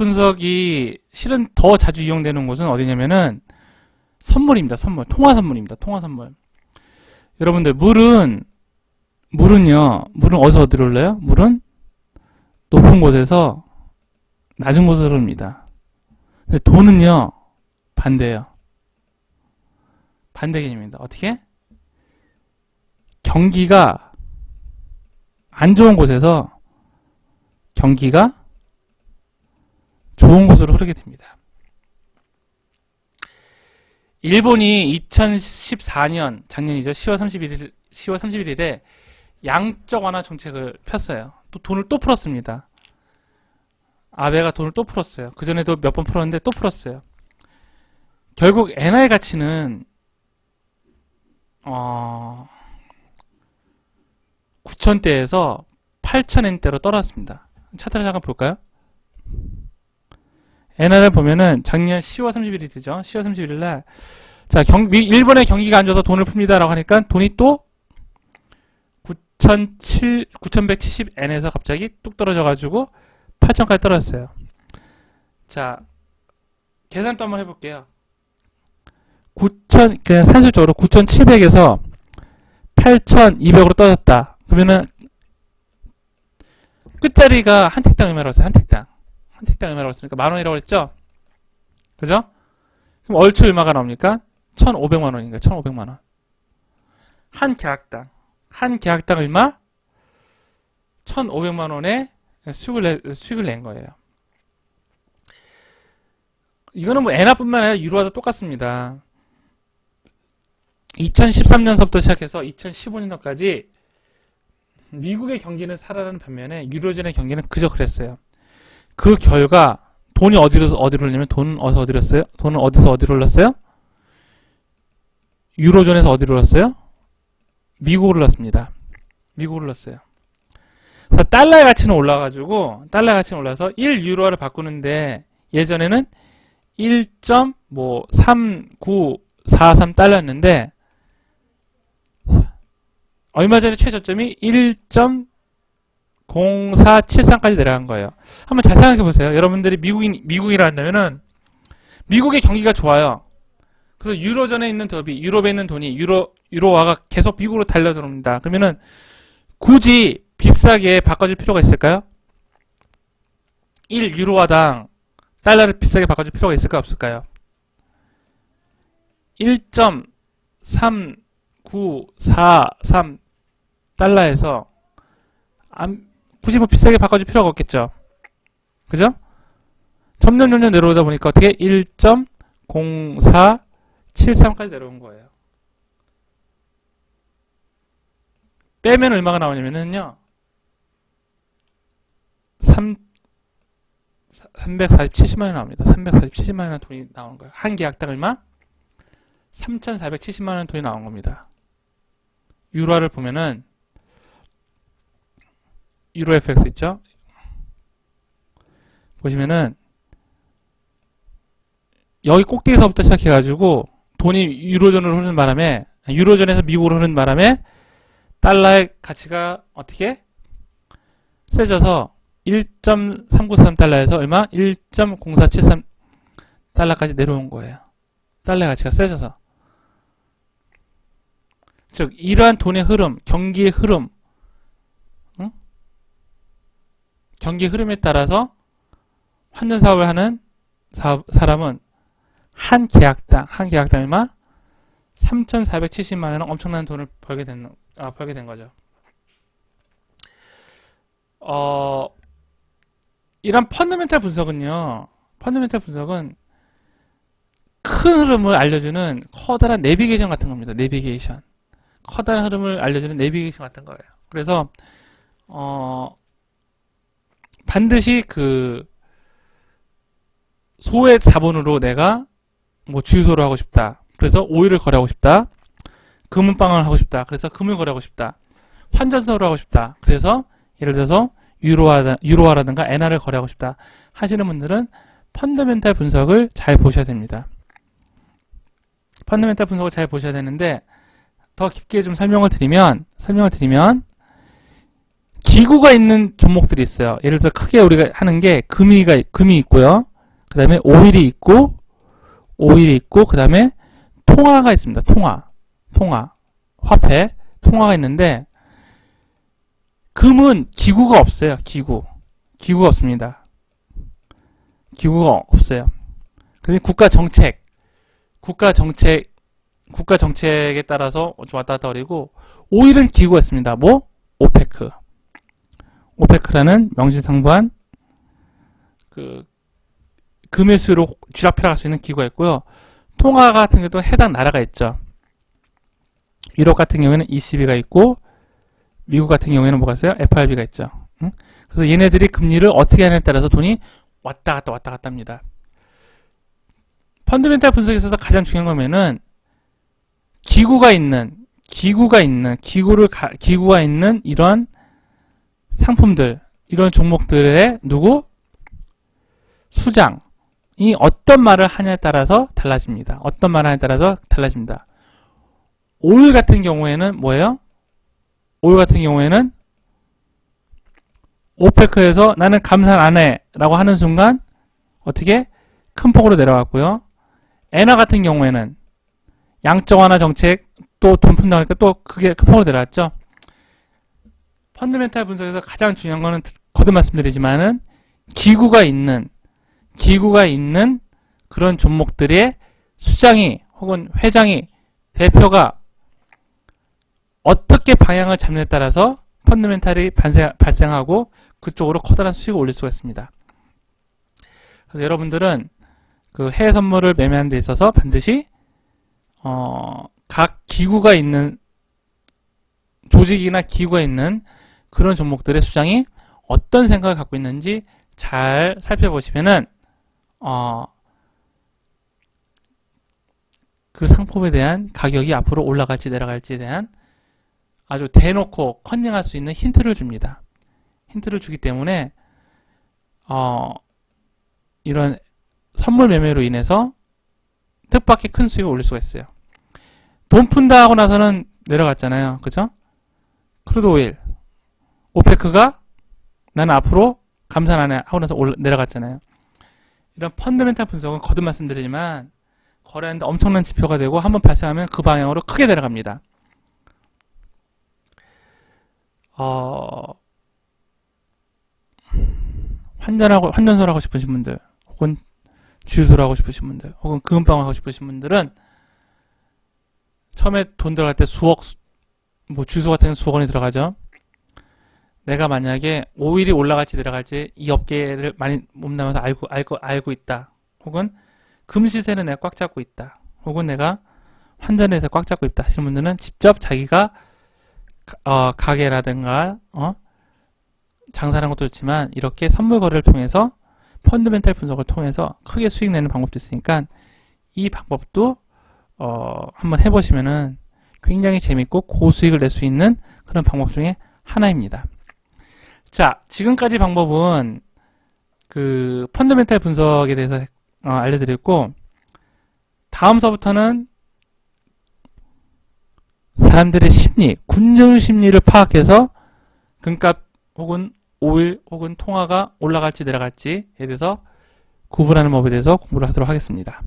분석이 실은 더 자주 이용되는 곳은 어디냐면은 선물입니다. 선물. 통화 선물입니다. 통화 선물. 여러분들, 물은 어디로 흘러요? 물은 높은 곳에서 낮은 곳으로 흐릅니다. 근데 돈은요, 반대예요. 반대 개념입니다. 어떻게? 경기가 안 좋은 곳에서 경기가 좋은 곳으로 흐르게 됩니다. 일본이 2014년, 작년이죠. 10월 31일에 양적 완화 정책을 폈어요. 또 돈을 또 풀었습니다. 아베가 돈을 또 풀었어요. 그전에도 몇 번 풀었는데 또 풀었어요. 결국 엔화의 가치는 9,000대에서 8,000엔대로 떨어졌습니다. 차트를 잠깐 볼까요? 엔화를 보면은 작년 10월 31일이죠. 10월 31일날 자, 일본의 경기가 안 좋아서 돈을 풉니다 라고 하니까 돈이 또 9,170엔에서 갑자기 뚝 떨어져가지고 8,000까지 떨어졌어요. 자, 계산도 한번 해볼게요. 그냥 산술적으로 9,700에서 8,200으로 떨어졌다. 그러면은 끝자리가 한 택당 얼마라고 했어요? 한 택당 얼마라고 했습니까? 만원이라고 했죠? 그죠? 그럼 얼추 얼마가 나옵니까? 1,500만원인가? 1,500만원. 한 계약당 얼마? 1,500만원의 수익을 낸 거예요. 이거는 뭐 엔화뿐만 아니라 유로화도 똑같습니다. 2013년서부터 시작해서 2015년도까지 미국의 경기는 살아나는 반면에 유로존의 경기는 그저 그랬어요. 그 결과 돈이 어디로 흘렸냐면 돈은 어디서 어디로 흘렀어요? 유로존에서 어디로 흘렀어요? 미국으로 흘렀습니다. 미국으로 흘렀어요. 그래서 달러의 가치는 올라가지고 올라서 1유로화를 바꾸는데 예전에는 1.3943 달러였는데 얼마 전에 최저점이 1.0473까지 내려간 거예요. 한번 잘 생각해 보세요. 여러분들이 미국이라 한다면은 미국의 경기가 좋아요. 그래서 유로존에 있는 더비, 유럽에 있는 돈이 유로화가 계속 미국으로 달려 들어옵니다. 그러면은 굳이 비싸게 바꿔줄 필요가 있을까요? 1유로화당 달러를 비싸게 바꿔줄 필요가 있을까요? 없을까요? 1.3943 달러에서 굳이 뭐 비싸게 바꿔줄 필요가 없겠죠. 그죠? 점점 내려오다 보니까 어떻게 1.0473까지 내려온 거예요. 빼면 얼마가 나오냐면요. 347만원이 나옵니다. 347만원 돈이 나오는 거예요. 한 계약당 얼마? 3,470만원 돈이 나온 겁니다. 유로화를 보면은 유로 FX 있죠? 보시면은 여기 꼭대기서부터 시작해가지고 돈이 유로존으로 흐르는 바람에 유로존에서 미국으로 흐르는 바람에 달러의 가치가 어떻게? 세져서 1.393 달러에서 얼마? 1.0473 달러까지 내려온 거예요. 달러의 가치가 세져서. 즉 이러한 돈의 흐름, 경기의 흐름, 경기의 흐름에 따라서 환전 사업을 하는 사람은 한 계약당 얼마? 3,470만원 엄청난 돈을 벌게 된 거죠. 이런 펀더멘탈 분석은 큰 흐름을 알려주는 커다란 내비게이션 같은 겁니다. 내비게이션. 커다란 흐름을 알려주는 내비게이션 같은 거예요. 그래서 반드시 그 소의 자본으로 내가 뭐 주유소를 하고 싶다. 그래서 오일을 거래하고 싶다. 금은방을 하고 싶다. 그래서 금을 거래하고 싶다. 환전소를 하고 싶다. 그래서 예를 들어서 유로화라든가 엔화를 거래하고 싶다 하시는 분들은 펀더멘탈 분석을 잘 보셔야 됩니다. 펀더멘탈 분석을 잘 보셔야 되는데 더 깊게 좀 설명을 드리면 기구가 있는 종목들이 있어요. 예를 들어서 크게 우리가 하는 게 금이 있고요. 그 다음에 오일이 있고, 그 다음에 통화가 있습니다. 화폐, 통화가 있는데, 금은 기구가 없어요. 기구가 없습니다. 기구가 없어요. 그래서 국가 정책에 따라서 왔다 갔다 거리고, 오일은 기구가 있습니다. 뭐? 오페크라는 명실상부한 금의 수요로 쥐락펴락할 수 있는 기구가 있고요. 통화 같은 경우도 해당 나라가 있죠. 유럽 같은 경우에는 ECB가 있고, 미국 같은 경우에는 뭐가 있어요? FRB가 있죠. 응? 그래서 얘네들이 금리를 어떻게 하냐에 따라서 돈이 왔다 갔다 합니다. 펀더멘탈 분석에 있어서 가장 중요한 거면은 기구가 있는 이런 상품들, 이런 종목들의 수장이 어떤 말을 하냐에 따라서 달라집니다. 오일 같은 경우에는 뭐예요? 오일 같은 경우에는 오페크에서 나는 감산 안 해 라고 하는 순간 어떻게? 큰 폭으로 내려갔고요. 엔화 같은 경우에는 양적 완화 정책 또 돈 푼다니까 또 그게 큰 폭으로 내려갔죠. 펀더멘탈 분석에서 가장 중요한 거는 거듭 말씀드리지만은 기구가 있는 그런 종목들의 수장이 혹은 회장이 대표가 어떻게 방향을 잡느냐에 따라서 펀더멘탈이 발생하고 그쪽으로 커다란 수익을 올릴 수가 있습니다. 그래서 여러분들은 그 해외 선물을 매매하는 데 있어서 반드시 각 기구가 있는 조직이나 기구가 있는 그런 종목들의 수장이 어떤 생각을 갖고 있는지 잘 살펴보시면은 그 상품에 대한 가격이 앞으로 올라갈지 내려갈지에 대한 아주 대놓고 컨닝할 수 있는 힌트를 줍니다. 힌트를 주기 때문에 이런 선물 매매로 인해서 뜻밖의 큰 수익을 올릴 수가 있어요. 돈 푼다 하고 나서는 내려갔잖아요. 그죠? 크루드 오일, 오페크가 나는 앞으로 감산 안 해 하고 나서 내려갔잖아요. 이런 펀더멘탈 분석은 거듭 말씀드리지만 거래하는데 엄청난 지표가 되고 한번 발생하면 그 방향으로 크게 내려갑니다. 환전소를 하고 싶으신 분들, 혹은 주유소를 하고 싶으신 분들, 혹은 금은방을 하고 싶으신 분들은 처음에 돈 들어갈 때 주유소 같은 경우는 수억 원이 들어가죠. 내가 만약에 오일이 올라갈지 내려갈지 이 업계를 많이 몸담아서 알고 있다. 혹은 금시세는 내가 꽉 잡고 있다. 혹은 내가 환전에서 꽉 잡고 있다 하시는 분들은 직접 자기가 가게라든가 장사하는 것도 좋지만 이렇게 선물 거래를 통해서 펀더멘탈 분석을 통해서 크게 수익 내는 방법도 있으니까 이 방법도 한번 해보시면은 굉장히 재밌고 고수익을 낼 수 있는 그런 방법 중에 하나입니다. 자, 지금까지 방법은 그 펀더멘탈 분석에 대해서 알려드렸고, 다음서부터는 사람들의 심리, 군중 심리를 파악해서 금값 혹은 오일 혹은 통화가 올라갈지 내려갈지에 대해서 구분하는 법에 대해서 공부를 하도록 하겠습니다.